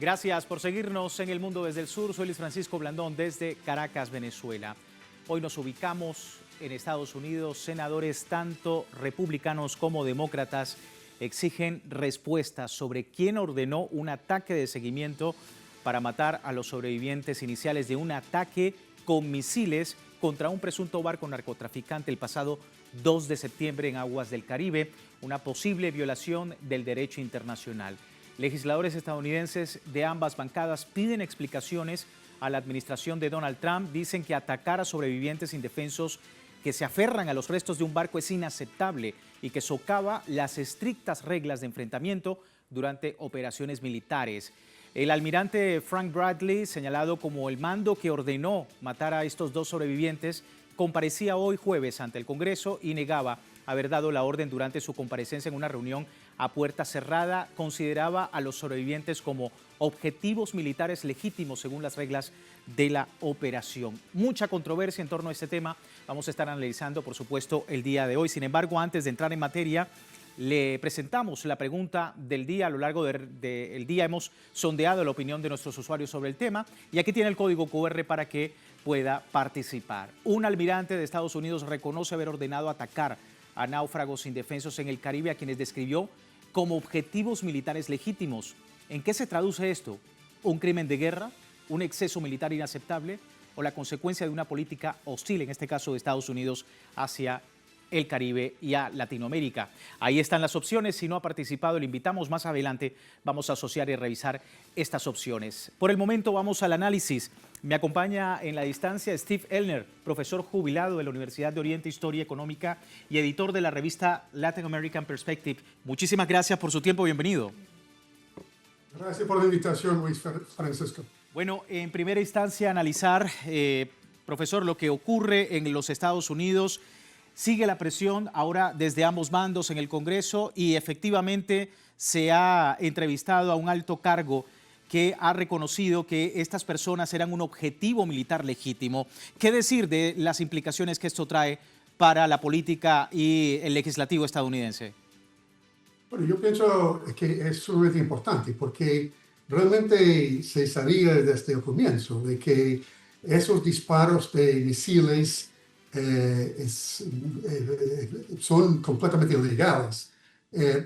Gracias por seguirnos en El Mundo desde el Sur. Soy Luis Francisco Blandón desde Caracas, Venezuela. Hoy nos ubicamos en Estados Unidos. Senadores, tanto republicanos como demócratas, exigen respuestas sobre quién ordenó un ataque de seguimiento para matar a los sobrevivientes iniciales de un ataque con misiles contra un presunto barco narcotraficante el pasado 2 de septiembre en aguas del Caribe, una posible violación del derecho internacional. Legisladores estadounidenses de ambas bancadas piden explicaciones a la administración de Donald Trump. Dicen que atacar a sobrevivientes indefensos que se aferran a los restos de un barco es inaceptable y que socava las estrictas reglas de enfrentamiento durante operaciones militares. El almirante Frank Bradley, señalado como el mando que ordenó matar a estos dos sobrevivientes, comparecía hoy jueves ante el Congreso y negaba haber dado la orden durante su comparecencia en una reunión a puerta cerrada. Consideraba a los sobrevivientes como objetivos militares legítimos según las reglas de la operación. Mucha controversia en torno a este tema. Vamos a estar analizando, por supuesto, el día de hoy. Sin embargo, antes de entrar en materia, le presentamos la pregunta del día. A lo largo del día hemos sondeado la opinión de nuestros usuarios sobre el tema y aquí tiene el código QR para que pueda participar. Un almirante de Estados Unidos reconoce haber ordenado atacar a náufragos indefensos en el Caribe, a quienes describió como objetivos militares legítimos. ¿En qué se traduce esto? ¿Un crimen de guerra? ¿Un exceso militar inaceptable? ¿O la consecuencia de una política hostil, en este caso de Estados Unidos, hacia el Caribe y a Latinoamérica? Ahí están las opciones. Si no ha participado, le invitamos. Más adelante vamos a asociar y revisar estas opciones. Por el momento vamos al análisis. Me acompaña en la distancia Steve Elner, profesor jubilado de la Universidad de Oriente, Historia Económica y editor de la revista Latin American Perspective. Muchísimas gracias por su tiempo. Bienvenido. Gracias por la invitación, Luis Francisco. Bueno, en primera instancia analizar, profesor, lo que ocurre en los Estados Unidos. Sigue la presión ahora desde ambos bandos en el Congreso y efectivamente se ha entrevistado a un alto cargo que ha reconocido que estas personas eran un objetivo militar legítimo. ¿Qué decir de las implicaciones que esto trae para la política y el legislativo estadounidense? Bueno, yo pienso que es sumamente importante porque realmente se sabía desde el comienzo de que esos disparos de misiles son completamente ilegales.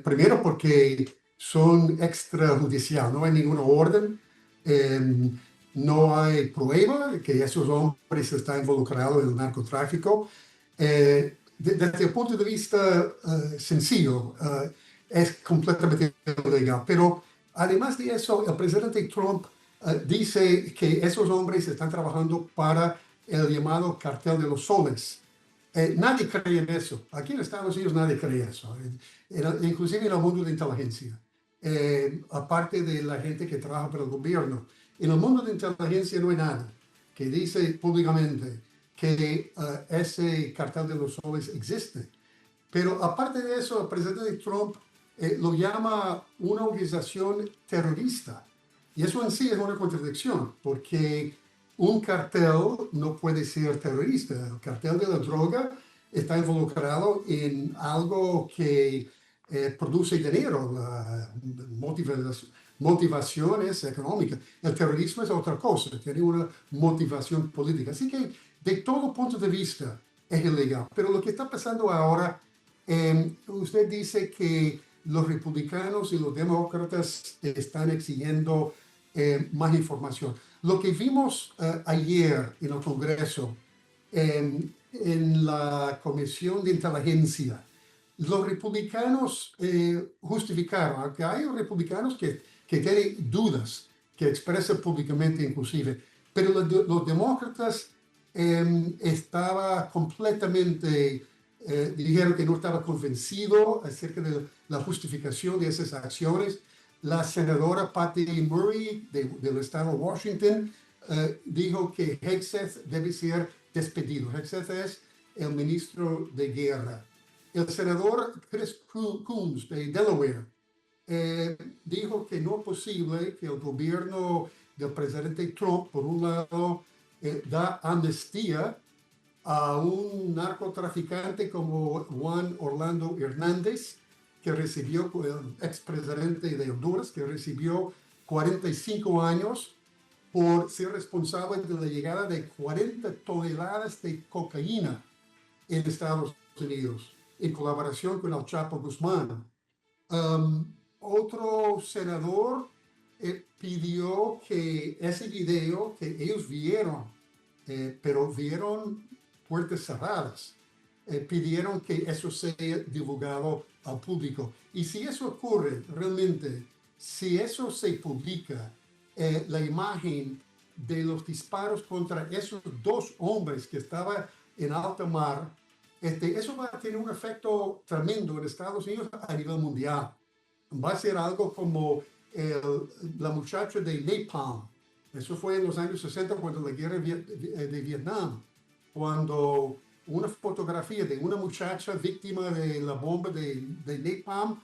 Primero porque son extrajudicial, no hay ninguna orden, no hay prueba de que esos hombres están involucrados en el narcotráfico. Desde el punto de vista sencillo, es completamente ilegal. Pero además de eso, el presidente Trump dice que esos hombres están trabajando para el llamado cartel de los soles. Nadie cree en eso. Aquí en Estados Unidos nadie cree eso, inclusive en el mundo de inteligencia. Aparte de la gente que trabaja para el gobierno, en el mundo de inteligencia no hay nada que dice públicamente que ese cartel de los soles existe. Pero aparte de eso, el presidente Trump lo llama una organización terrorista. Y eso en sí es una contradicción, porque un cartel no puede ser terrorista. El cartel de la droga está involucrado en algo que produce dinero, motivaciones económicas. El terrorismo es otra cosa, tiene una motivación política. Así que de todo punto de vista es ilegal. Pero lo que está pasando ahora, usted dice que los republicanos y los demócratas están exigiendo más información. Lo que vimos ayer en el Congreso, en la Comisión de Inteligencia, los republicanos justificaron, aunque hay republicanos que tienen dudas, que expresan públicamente inclusive, pero los demócratas estaban completamente, dijeron que no estaba convencido acerca de la justificación de esas acciones. La senadora Patty Murray del estado de Washington dijo que Hegseth debe ser despedido. Hegseth es el ministro de Guerra. El senador Chris Coons de Delaware dijo que no es posible que el gobierno del presidente Trump, por un lado, da amnistía a un narcotraficante como Juan Orlando Hernández, que recibió, el expresidente de Honduras, que recibió 45 años por ser responsable de la llegada de 40 toneladas de cocaína en Estados Unidos, en colaboración con el Chapo Guzmán. Otro senador pidió que ese video que ellos vieron, pero vieron puertas cerradas, pidieron que eso sea divulgado al público. Y si eso ocurre realmente, si eso se publica, la imagen de los disparos contra esos dos hombres que estaban en alta mar, eso va a tener un efecto tremendo en Estados Unidos a nivel mundial. Va a ser algo como la muchacha de Napalm. Eso fue en los años 60 cuando la guerra de Vietnam, cuando una fotografía de una muchacha víctima de la bomba de Napalm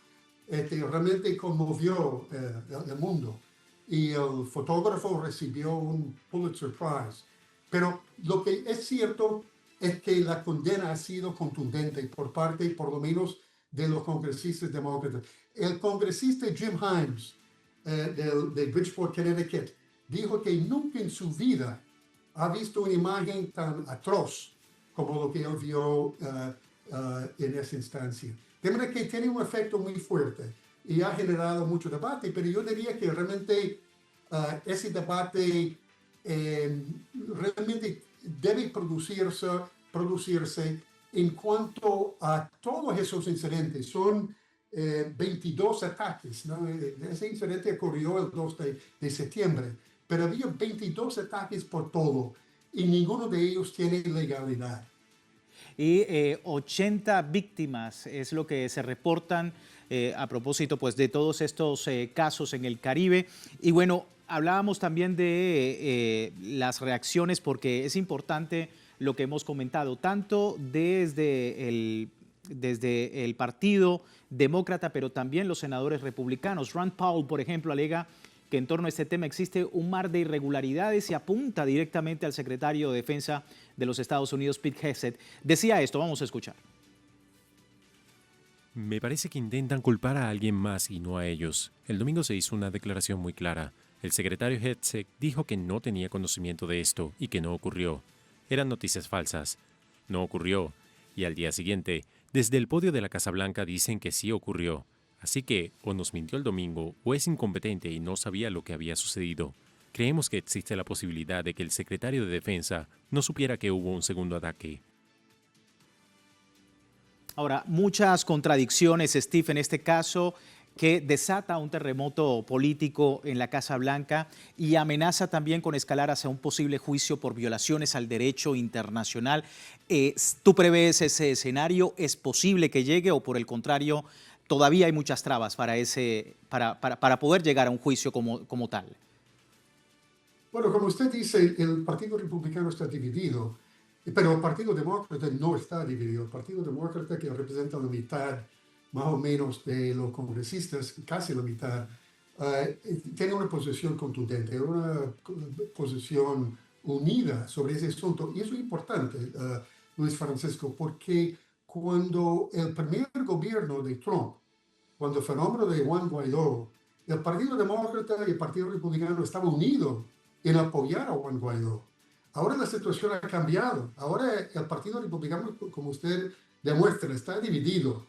realmente conmovió el mundo. Y el fotógrafo recibió un Pulitzer Prize. Pero lo que es cierto es que la condena ha sido contundente por parte, por lo menos, de los congresistas demócratas. El congresista Jim Himes, de Bridgeport, Connecticut, dijo que nunca en su vida ha visto una imagen tan atroz como lo que él vio en esa instancia. De manera que tiene un efecto muy fuerte y ha generado mucho debate, pero yo diría que realmente ese debate realmente debe producirse en cuanto a todos esos incidentes. Son 22 ataques, ¿no? Ese incidente ocurrió el 2 de septiembre, pero había 22 ataques por todo y ninguno de ellos tiene legalidad. Y 80 víctimas es lo que se reportan a propósito pues, de todos estos casos en el Caribe. Y bueno, hablábamos también de las reacciones, porque es importante lo que hemos comentado, tanto desde el Partido Demócrata, pero también los senadores republicanos. Rand Paul, por ejemplo, alega que en torno a este tema existe un mar de irregularidades y apunta directamente al secretario de Defensa de los Estados Unidos, Pete Hegseth. Decía esto, vamos a escuchar. Me parece que intentan culpar a alguien más y no a ellos. El domingo se hizo una declaración muy clara. El secretario Hegseth dijo que no tenía conocimiento de esto y que no ocurrió. Eran noticias falsas. No ocurrió. Y al día siguiente, desde el podio de la Casa Blanca dicen que sí ocurrió. Así que o nos mintió el domingo o es incompetente y no sabía lo que había sucedido. Creemos que existe la posibilidad de que el secretario de Defensa no supiera que hubo un segundo ataque. Ahora, muchas contradicciones, Steve, en este caso, que desata un terremoto político en la Casa Blanca y amenaza también con escalar hacia un posible juicio por violaciones al derecho internacional. ¿Tú prevés ese escenario? ¿Es posible que llegue o, por el contrario, todavía hay muchas trabas para poder llegar a un juicio como tal? Bueno, como usted dice, el Partido Republicano está dividido, pero el Partido Demócrata no está dividido. El Partido Demócrata, que representa la mitad más o menos de los congresistas, casi la mitad, tiene una posición contundente, una posición unida sobre ese asunto. Y eso es importante, Luis Francisco, porque cuando el primer gobierno de Trump, cuando el fenómeno de Juan Guaidó, el Partido Demócrata y el Partido Republicano estaban unidos en apoyar a Juan Guaidó. Ahora la situación ha cambiado. Ahora el Partido Republicano, como usted demuestra, está dividido.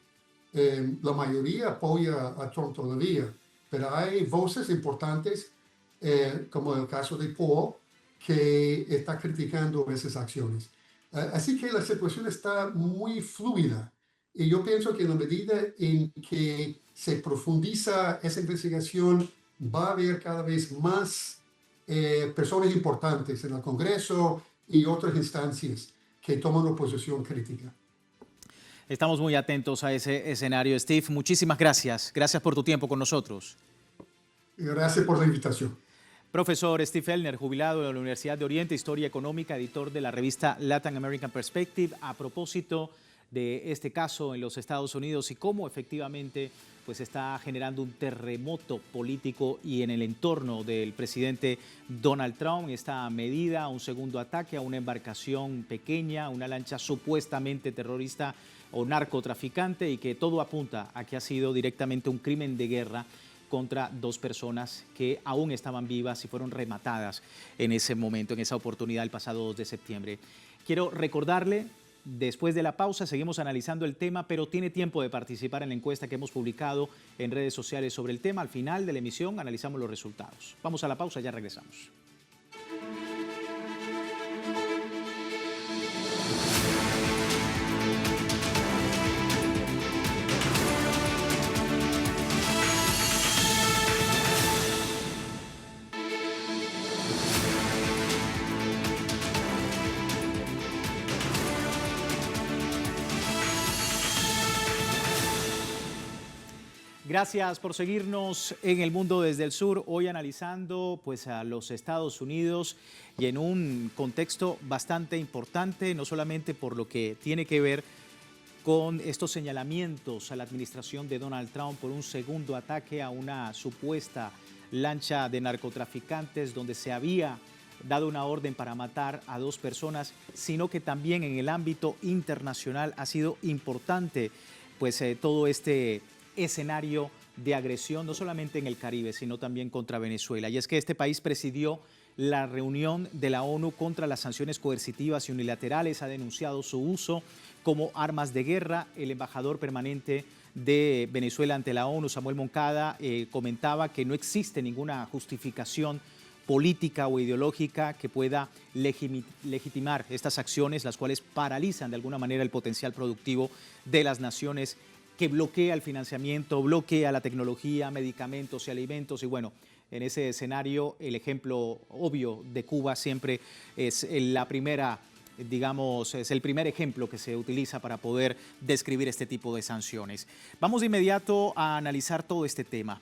La mayoría apoya a Trump todavía, pero hay voces importantes, como el caso de Paul, que está criticando esas acciones. Así que la situación está muy fluida. Y yo pienso que en la medida en que se profundiza esa investigación, va a haber cada vez más personas importantes en el Congreso y otras instancias que toman una posición crítica. Estamos muy atentos a ese escenario, Steve. Muchísimas gracias. Gracias por tu tiempo con nosotros. Gracias por la invitación. Profesor Steve Ehlner, jubilado de la Universidad de Oriente, Historia Económica, editor de la revista Latin American Perspective, a propósito de este caso en los Estados Unidos y cómo efectivamente pues está generando un terremoto político y en el entorno del presidente Donald Trump. Esta medida, un segundo ataque a una embarcación pequeña, una lancha supuestamente terrorista o narcotraficante, y que todo apunta a que ha sido directamente un crimen de guerra contra 2 personas que aún estaban vivas y fueron rematadas en ese momento, en esa oportunidad, el pasado 2 de septiembre. Quiero recordarle, después de la pausa seguimos analizando el tema, pero tiene tiempo de participar en la encuesta que hemos publicado en redes sociales sobre el tema. Al final de la emisión analizamos los resultados. Vamos a la pausa, ya regresamos. Gracias por seguirnos en El Mundo desde el Sur, hoy analizando pues, a los Estados Unidos y en un contexto bastante importante, no solamente por lo que tiene que ver con estos señalamientos a la administración de Donald Trump por un segundo ataque a una supuesta lancha de narcotraficantes donde se había dado una orden para matar a 2 personas, sino que también en el ámbito internacional ha sido importante pues, todo este escenario de agresión, no solamente en el Caribe, sino también contra Venezuela. Y es que este país presidió la reunión de la ONU contra las sanciones coercitivas y unilaterales, ha denunciado su uso como armas de guerra. El embajador permanente de Venezuela ante la ONU, Samuel Moncada, comentaba que no existe ninguna justificación política o ideológica que pueda legitimar estas acciones, las cuales paralizan de alguna manera el potencial productivo de las naciones, que bloquea el financiamiento, bloquea la tecnología, medicamentos y alimentos. Y bueno, en ese escenario el ejemplo obvio de Cuba siempre es la primera, digamos, es el primer ejemplo que se utiliza para poder describir este tipo de sanciones. Vamos de inmediato a analizar todo este tema.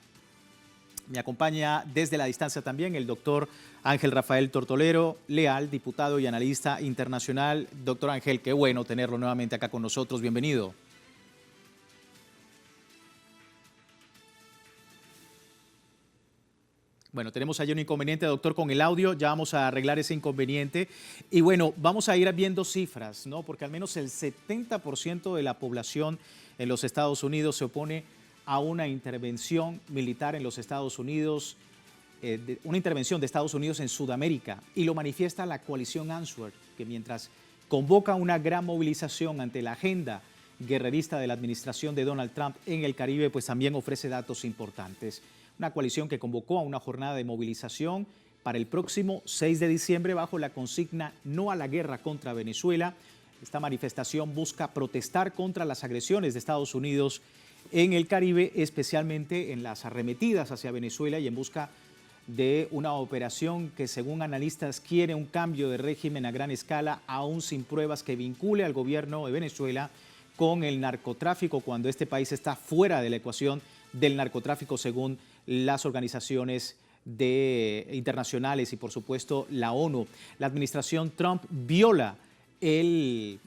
Me acompaña desde la distancia también el doctor Ángel Rafael Tortolero Leal, diputado y analista internacional. Doctor Ángel, qué bueno tenerlo nuevamente acá con nosotros. Bienvenido. Bueno, tenemos ahí un inconveniente, doctor, con el audio. Ya vamos a arreglar ese inconveniente. Y bueno, vamos a ir viendo cifras, ¿no? Porque al menos el 70% de la población en los Estados Unidos se opone a una intervención militar en los Estados Unidos, una intervención de Estados Unidos en Sudamérica. Y lo manifiesta la coalición Answer, que mientras convoca una gran movilización ante la agenda guerrerista de la administración de Donald Trump en el Caribe, pues también ofrece datos importantes. Una coalición que convocó a una jornada de movilización para el próximo 6 de diciembre bajo la consigna No a la guerra contra Venezuela. Esta manifestación busca protestar contra las agresiones de Estados Unidos en el Caribe, especialmente en las arremetidas hacia Venezuela y en busca de una operación que, según analistas, quiere un cambio de régimen a gran escala, aún sin pruebas que vincule al gobierno de Venezuela con el narcotráfico, cuando este país está fuera de la ecuación del narcotráfico, según las organizaciones internacionales y, por supuesto, la ONU. La administración Trump viola el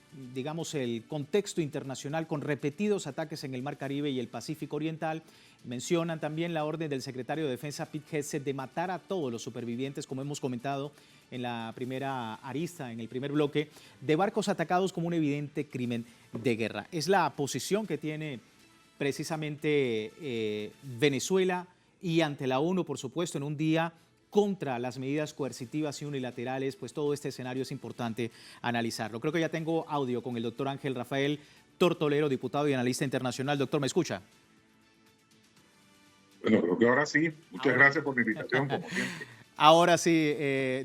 contexto internacional con repetidos ataques en el Mar Caribe y el Pacífico Oriental. Mencionan también la orden del secretario de Defensa Pete Hegseth de matar a todos los supervivientes, como hemos comentado en la primera arista, en el primer bloque, de barcos atacados como un evidente crimen de guerra. Es la posición que tiene precisamente Venezuela y ante la ONU, por supuesto, en un día contra las medidas coercitivas y unilaterales. Pues todo este escenario es importante analizarlo. Creo que ya tengo audio con el doctor Ángel Rafael Tortolero, diputado y analista internacional. Doctor, ¿me escucha? Bueno, creo que ahora sí. Muchas gracias por la invitación, como siempre. Ahora sí,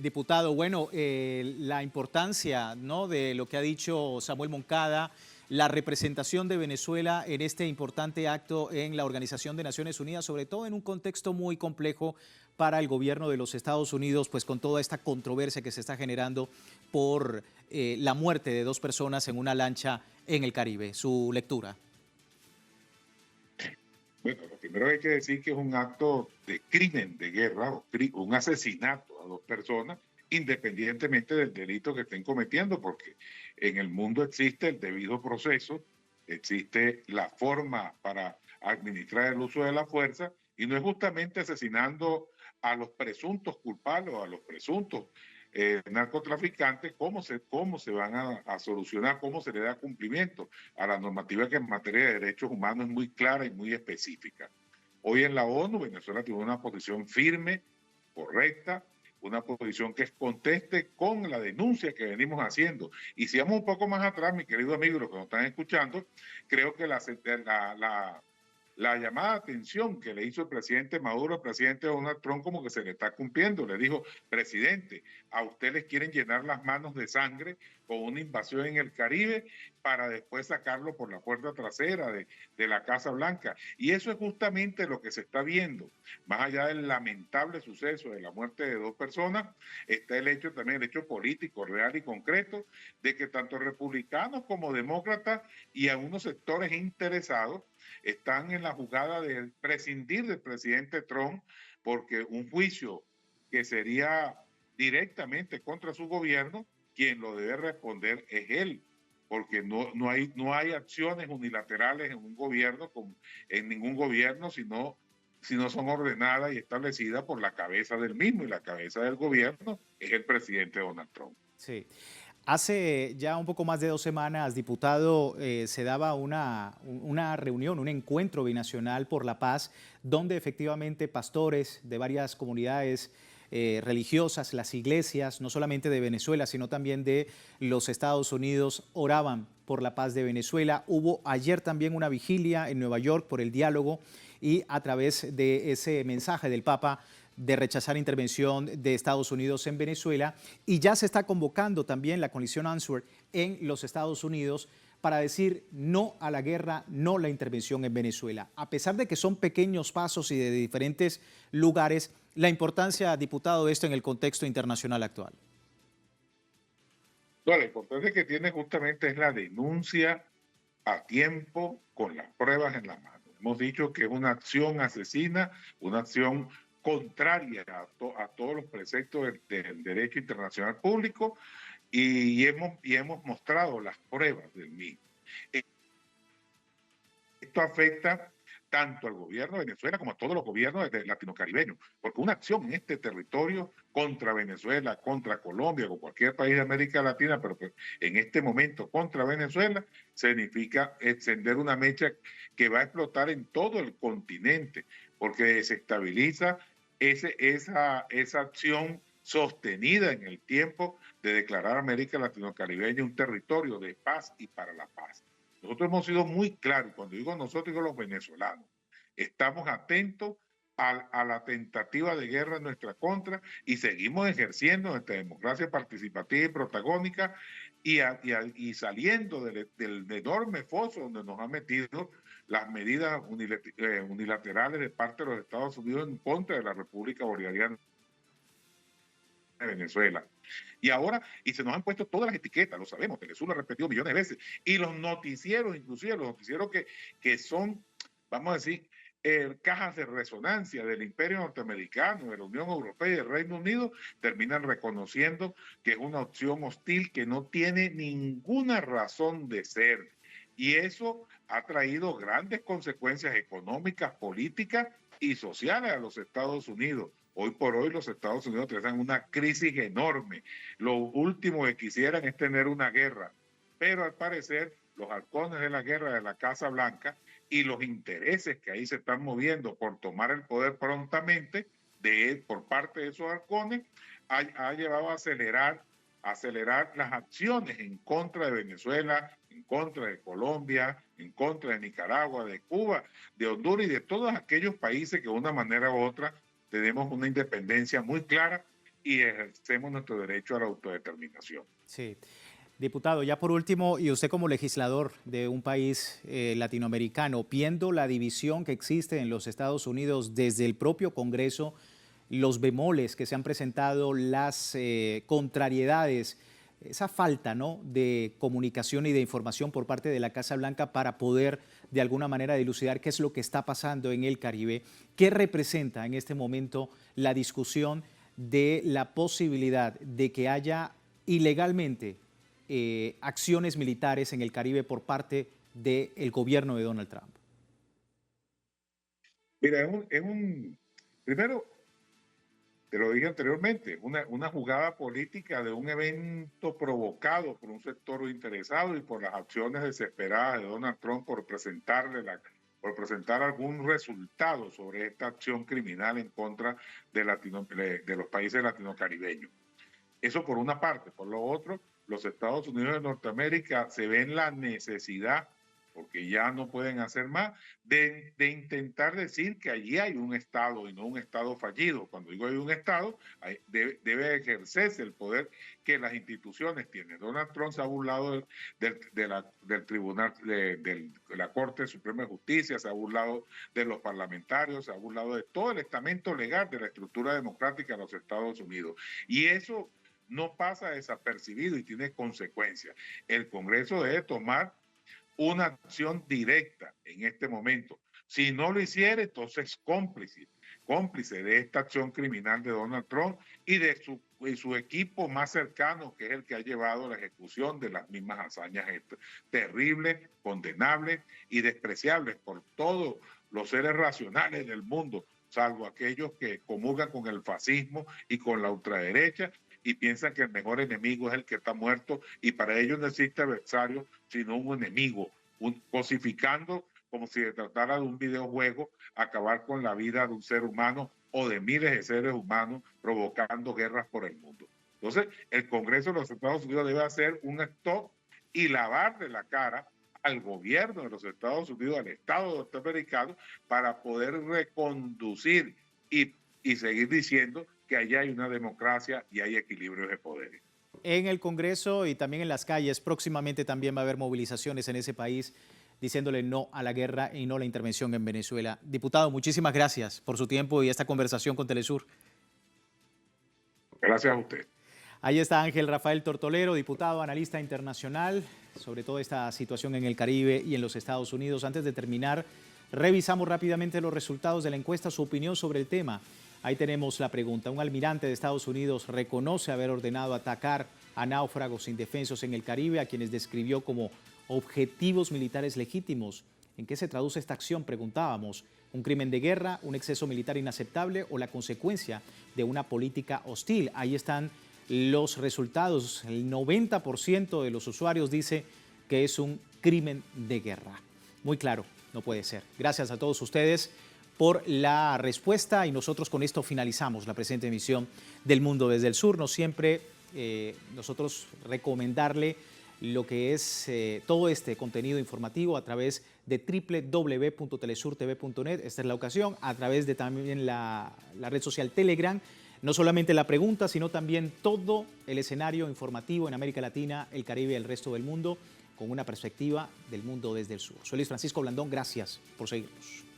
diputado. Bueno, la importancia, ¿no?, de lo que ha dicho Samuel Moncada, la representación de Venezuela en este importante acto en la Organización de Naciones Unidas, sobre todo en un contexto muy complejo para el gobierno de los Estados Unidos, pues con toda esta controversia que se está generando por la muerte de 2 personas en una lancha en el Caribe. Su lectura. Bueno, lo primero hay que decir que es un acto de crimen de guerra, un asesinato a 2 personas, independientemente del delito que estén cometiendo, porque en el mundo existe el debido proceso, existe la forma para administrar el uso de la fuerza, y no es justamente asesinando a los presuntos culpables o a los presuntos narcotraficantes cómo se van a solucionar, cómo se le da cumplimiento a la normativa que en materia de derechos humanos es muy clara y muy específica. Hoy en la ONU, Venezuela tiene una posición firme, correcta, una posición que es conteste con la denuncia que venimos haciendo. Y si vamos un poco más atrás, mi querido amigo, los que nos están escuchando, creo que la llamada de atención que le hizo el presidente Maduro al presidente Donald Trump como que se le está cumpliendo. Le dijo, presidente, a usted les quieren llenar las manos de sangre con una invasión en el Caribe para después sacarlo por la puerta trasera de la Casa Blanca. Y eso es justamente lo que se está viendo. Más allá del lamentable suceso de la muerte de 2 personas, está el hecho también, el hecho político, real y concreto, de que tanto republicanos como demócratas y algunos sectores interesados están en la jugada de prescindir del presidente Trump, porque un juicio que sería directamente contra su gobierno, quien lo debe responder es él, porque no hay acciones unilaterales en un gobierno, en ningún gobierno, sino son ordenadas y establecidas por la cabeza del mismo, y la cabeza del gobierno es el presidente Donald Trump. Sí. Hace ya un poco más de 2 semanas, diputado, se daba una reunión, un encuentro binacional por la paz, donde efectivamente pastores de varias comunidades religiosas, las iglesias, no solamente de Venezuela, sino también de los Estados Unidos, oraban por la paz de Venezuela. Hubo ayer también una vigilia en Nueva York por el diálogo, y a través de ese mensaje del Papa de rechazar intervención de Estados Unidos en Venezuela, y ya se está convocando también la coalición Answer en los Estados Unidos para decir no a la guerra, no a la intervención en Venezuela. A pesar de que son pequeños pasos y de diferentes lugares, la importancia, diputado, de esto en el contexto internacional actual. No, la importancia que tiene justamente es la denuncia a tiempo con las pruebas en la mano. Hemos dicho que es una acción asesina, una acción contraria a todos los preceptos del derecho internacional público, y hemos mostrado las pruebas del mismo. Esto afecta tanto al gobierno de Venezuela como a todos los gobiernos latino-caribeños, porque una acción en este territorio contra Venezuela, contra Colombia o cualquier país de América Latina, pero en este momento contra Venezuela, significa encender una mecha que va a explotar en todo el continente, porque desestabiliza esa acción sostenida en el tiempo de declarar a América Latino-Caribeña un territorio de paz y para la paz. Nosotros hemos sido muy claros, cuando digo nosotros, digo los venezolanos, estamos atentos a la tentativa de guerra en nuestra contra, y seguimos ejerciendo nuestra democracia participativa y protagónica, y saliendo del enorme foso donde nos han metido las medidas unilaterales de parte de los Estados Unidos en contra de la República Bolivariana de Venezuela. Y ahora, se nos han puesto todas las etiquetas, lo sabemos, Telesur lo ha repetido millones de veces, y los noticieros, inclusive los noticieros que son, vamos a decir, cajas de resonancia del imperio norteamericano, de la Unión Europea y del Reino Unido, terminan reconociendo que es una opción hostil que no tiene ninguna razón de ser. Y eso ha traído grandes consecuencias económicas, políticas y sociales a los Estados Unidos. Hoy por hoy los Estados Unidos tienen una crisis enorme. Lo último que quisieran es tener una guerra, pero al parecer los halcones de la guerra de la Casa Blanca y los intereses que ahí se están moviendo por tomar el poder prontamente por parte de esos halcones ha llevado a acelerar las acciones en contra de Venezuela, en contra de Colombia, en contra de Nicaragua, de Cuba, de Honduras y de todos aquellos países que de una manera u otra tenemos una independencia muy clara y ejercemos nuestro derecho a la autodeterminación. Sí. Diputado, ya por último, y usted como legislador de un país latinoamericano, viendo la división que existe en los Estados Unidos desde el propio Congreso, los bemoles que se han presentado, las contrariedades, esa falta, ¿no?, de comunicación y de información por parte de la Casa Blanca para poder de alguna manera dilucidar qué es lo que está pasando en el Caribe, ¿qué representa en este momento la discusión de la posibilidad de que haya ilegalmente acciones militares en el Caribe por parte del gobierno de Donald Trump? Mira, primero, te lo dije anteriormente, una jugada política de un evento provocado por un sector interesado y por las acciones desesperadas de Donald Trump por presentarle por presentar algún resultado sobre esta acción criminal en contra de los países latino-caribeños. Eso por una parte. Por lo otro, los Estados Unidos de Norteamérica se ven la necesidad, porque ya no pueden hacer más, de intentar decir que allí hay un Estado y no un Estado fallido. Cuando digo hay un Estado, debe ejercerse el poder que las instituciones tienen. Donald Trump se ha burlado del Tribunal, de la Corte Suprema de Justicia, se ha burlado de los parlamentarios, se ha burlado de todo el estamento legal de la estructura democrática de los Estados Unidos. Y eso no pasa desapercibido y tiene consecuencias. El Congreso debe tomar una acción directa en este momento. Si no lo hiciera, entonces cómplice de esta acción criminal de Donald Trump y de su equipo más cercano, que es el que ha llevado a la ejecución de las mismas hazañas terribles, condenables y despreciables por todos los seres racionales del mundo, salvo aquellos que comulgan con el fascismo y con la ultraderecha y piensan que el mejor enemigo es el que está muerto y para ellos no existe adversario sino un enemigo, cosificando como si se tratara de un videojuego, acabar con la vida de un ser humano o de miles de seres humanos provocando guerras por el mundo. Entonces, el Congreso de los Estados Unidos debe hacer un stop y lavarle la cara al gobierno de los Estados Unidos, al Estado norteamericano, para poder reconducir y seguir diciendo que allá hay una democracia y hay equilibrios de poderes. En el Congreso y también en las calles, próximamente también va a haber movilizaciones en ese país diciéndole no a la guerra y no a la intervención en Venezuela. Diputado, muchísimas gracias por su tiempo y esta conversación con Telesur. Gracias a usted. Ahí está Ángel Rafael Tortolero, diputado, analista internacional, sobre toda esta situación en el Caribe y en los Estados Unidos. Antes de terminar, revisamos rápidamente los resultados de la encuesta, su opinión sobre el tema. Ahí tenemos la pregunta. Un almirante de Estados Unidos reconoce haber ordenado atacar a náufragos indefensos en el Caribe, a quienes describió como objetivos militares legítimos. ¿En qué se traduce esta acción? Preguntábamos. ¿Un crimen de guerra, un exceso militar inaceptable o la consecuencia de una política hostil? Ahí están los resultados. El 90% de los usuarios dice que es un crimen de guerra. Muy claro, no puede ser. Gracias a todos ustedes por la respuesta y nosotros con esto finalizamos la presente emisión del Mundo desde el Sur. No siempre nosotros recomendarle lo que es todo este contenido informativo a través de www.telesurtv.net. Esta es la ocasión, a través de también la red social Telegram. No solamente la pregunta, sino también todo el escenario informativo en América Latina, el Caribe y el resto del mundo, con una perspectiva del mundo desde el sur. Soy Luis Francisco Blandón, gracias por seguirnos.